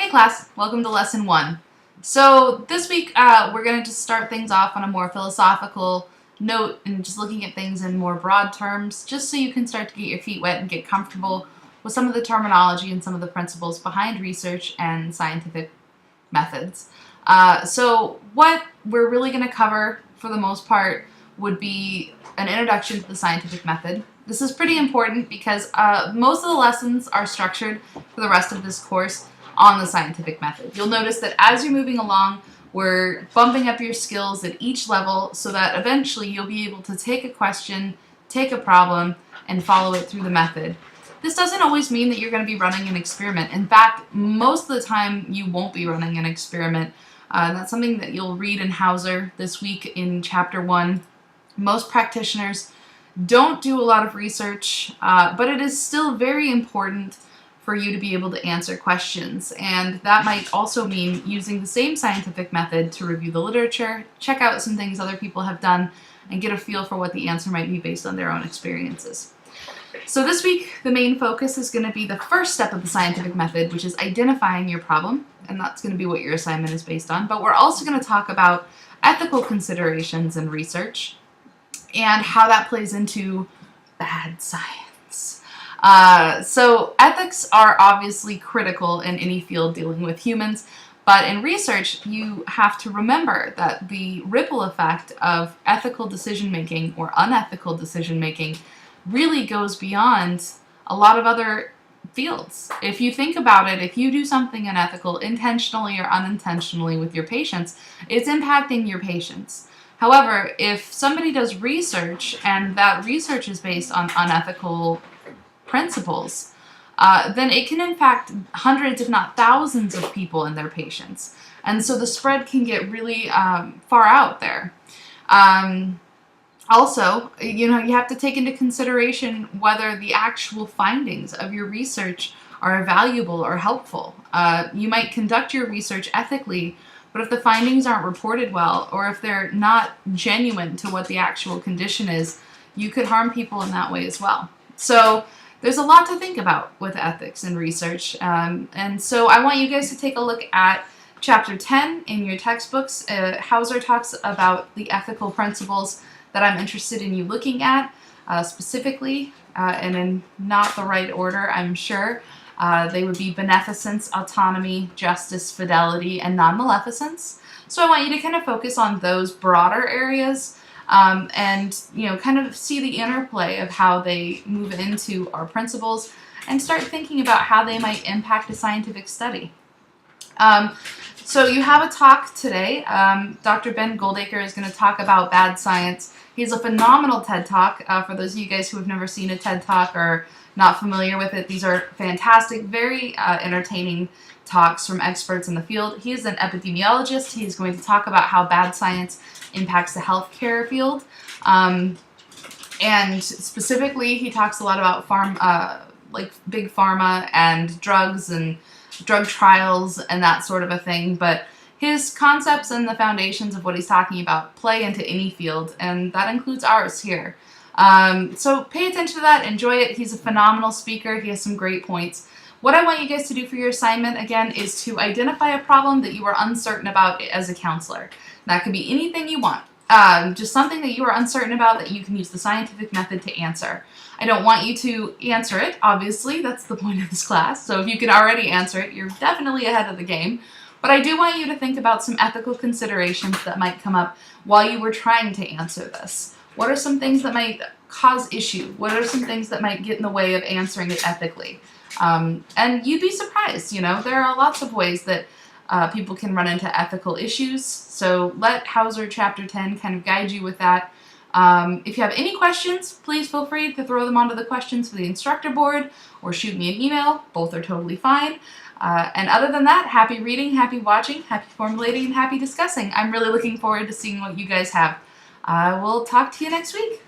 Hey class, welcome to lesson 1. So this week we're going to just start things off on a more philosophical note and just looking at things in more broad terms, just so you can start to get your feet wet and get comfortable with some of the terminology and some of the principles behind research and scientific methods. So what we're really going to cover for the most part would be an introduction to the scientific method. This is pretty important because most of the lessons are structured for the rest of this course on the scientific method. You'll notice that as you're moving along, we're bumping up your skills at each level so that eventually you'll be able to take a question, take a problem, and follow it through the method. This doesn't always mean that you're going to be running an experiment. In fact, most of the time you won't be running an experiment. That's something that you'll read in Hauser this week in Chapter 1. Most practitioners don't do a lot of research, but it is still very important for you to be able to answer questions. And that might also mean using the same scientific method to review the literature, check out some things other people have done, and get a feel for what the answer might be based on their own experiences. So this week, the main focus is going to be the first step of the scientific method, which is identifying your problem, and that's going to be what your assignment is based on. But we're also going to talk about ethical considerations in research and how that plays into bad science. So ethics are obviously critical in any field dealing with humans, but in research you have to remember that the ripple effect of ethical decision-making or unethical decision-making really goes beyond a lot of other fields. If you think about it, if you do something unethical intentionally or unintentionally with your patients, it's impacting your patients. However, if somebody does research and that research is based on unethical principles, then it can impact hundreds, if not thousands, of people and their patients. And so the spread can get really far out there. Also, you have to take into consideration whether the actual findings of your research are valuable or helpful. You might conduct your research ethically, but if the findings aren't reported well, or if they're not genuine to what the actual condition is, you could harm people in that way as well. So there's a lot to think about with ethics and research, and so I want you guys to take a look at Chapter 10 in your textbooks. Hauser talks about the ethical principles that I'm interested in you looking at specifically, and in not the right order, I'm sure. They would be beneficence, autonomy, justice, fidelity, and non-maleficence. So I want you to kind of focus on those broader areas and kind of see the interplay of how they move into our principles and start thinking about how they might impact a scientific study. So you have a talk today. Dr. Ben Goldacre is going to talk about bad science. He's a phenomenal TED Talk. For those of you guys who have never seen a TED Talk or not familiar with it, these are fantastic, very entertaining talks from experts in the field. He is an epidemiologist. He's going to talk about how bad science impacts the healthcare field. And specifically, he talks a lot about big pharma and drugs and drug trials and that sort of a thing. But his concepts and the foundations of what he's talking about play into any field, and that includes ours here. So pay attention to that, enjoy it. He's a phenomenal speaker. He has some great points. What I want you guys to do for your assignment, again, is to identify a problem that you are uncertain about as a counselor. That could be anything you want. Just something that you are uncertain about that you can use the scientific method to answer. I don't want you to answer it, obviously. That's the point of this class. So if you can already answer it, you're definitely ahead of the game. But I do want you to think about some ethical considerations that might come up while you were trying to answer this. What are some things that might cause issue? What are some things that might get in the way of answering it ethically? And you'd be surprised, there are lots of ways that people can run into ethical issues. So let Hauser Chapter 10 kind of guide you with that. If you have any questions, please feel free to throw them onto the questions for the instructor board or shoot me an email. Both are totally fine. And other than that, happy reading, happy watching, happy formulating, and happy discussing. I'm really looking forward to seeing what you guys have. We'll talk to you next week.